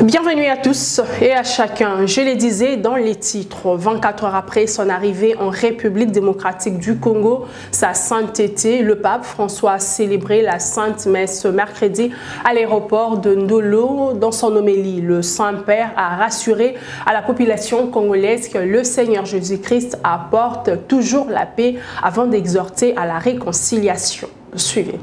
Bienvenue à tous et à chacun. Je le disais dans les titres, 24 heures après son arrivée en République démocratique du Congo, sa sainteté, le pape François a célébré la Sainte Messe ce mercredi à l'aéroport de Ndolo. Dans son homélie, le Saint-Père a rassuré à la population congolaise que le Seigneur Jésus-Christ apporte toujours la paix avant d'exhorter à la réconciliation. Suivez.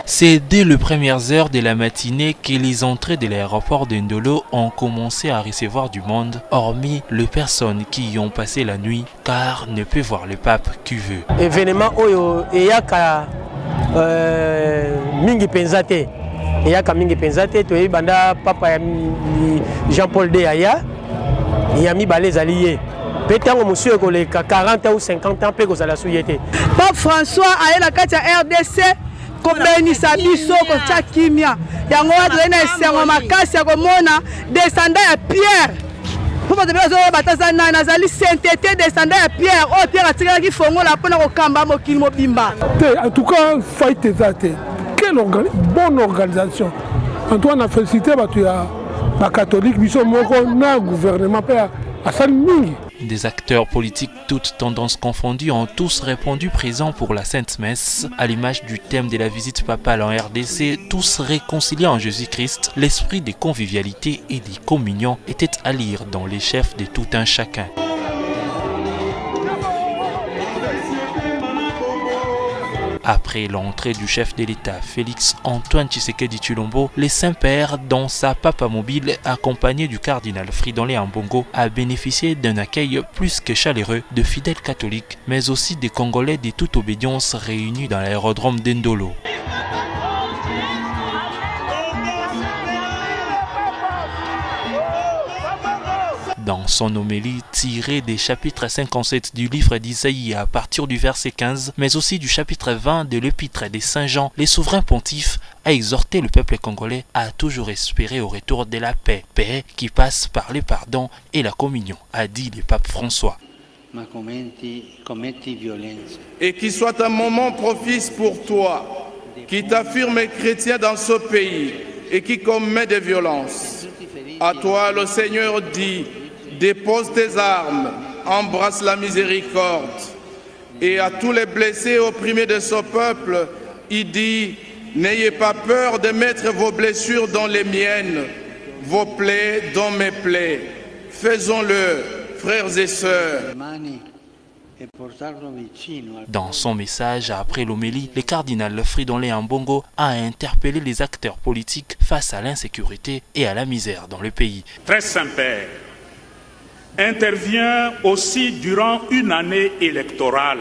C'est dès les premières heures de la matinée que les entrées de l'aéroport de Ndolo ont commencé à recevoir du monde, hormis les personnes qui y ont passé la nuit, car ne peut voir le pape qui veut. Événement oyo eyaka mingi penzate, eyaka mingi penzate to banda papa Jean-Paul de Aya, yami balez alliés. Pétango monsieur koleka 40 ou 50 ans pe ko sala suyete. Pape François a la carte RDC. Kobenisa biso ko kimia yango adrena esengo makasi ya komona descendant ya Pierre pour te bezo batazana nazali sainteté descendant ya Pierre o Pierre atikala ki fongo la pona ko kamba mokili mobimba. En tout cas fight ezate quelle bonne organisation Antoine a félicité batu ya ba catholique biso moko na gouvernement pa asali mingi. Des acteurs politiques, toutes tendances confondues, ont tous répondu présents pour la Sainte Messe. À l'image du thème de la visite papale en RDC, tous réconciliés en Jésus-Christ, l'esprit de convivialité et de communion était à lire dans les chefs de tout un chacun. Après l'entrée du chef de l'État, Félix Antoine Tshisekedi Tshilombo, le Saint-Père, dans sa papa mobile, accompagné du cardinal Fridolin Ambongo, a bénéficié d'un accueil plus que chaleureux de fidèles catholiques, mais aussi des Congolais de toute obédience réunis dans l'aérodrome d'Ndolo. Dans son homélie tirée des chapitres 57 du livre d'Isaïe à partir du verset 15, mais aussi du chapitre 20 de l'épître de Saint Jean, les souverains pontifs a exhorté le peuple congolais à toujours espérer au retour de la paix, paix qui passe par le pardon et la communion, a dit le pape François. Et qu'il soit un moment propice pour toi, qui t'affirme chrétien dans ce pays et qui commet des violences. À toi le Seigneur dit: dépose tes armes, embrasse la miséricorde. Et à tous les blessés opprimés de ce peuple, il dit: n'ayez pas peur de mettre vos blessures dans les miennes, vos plaies dans mes plaies. Faisons-le, frères et sœurs. Dans son message après l'homélie, le cardinal Fridolin Ambongo a interpellé les acteurs politiques face à l'insécurité et à la misère dans le pays. Très Saint-Père intervient aussi durant une année électorale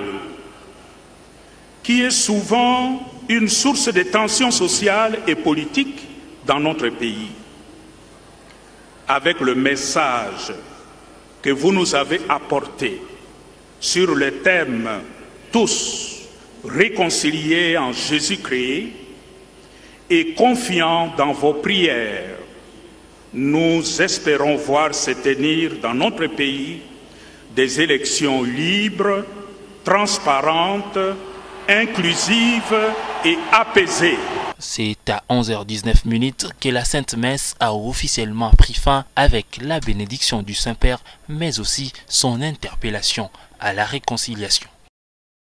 qui est souvent une source de tensions sociales et politiques dans notre pays. Avec le message que vous nous avez apporté sur le thème « Tous réconciliés en Jésus-Christ » et confiants dans vos prières, nous espérons voir se tenir dans notre pays des élections libres, transparentes, inclusives et apaisées. C'est à 11h19 que la Sainte Messe a officiellement pris fin avec la bénédiction du Saint-Père, mais aussi son interpellation à la réconciliation.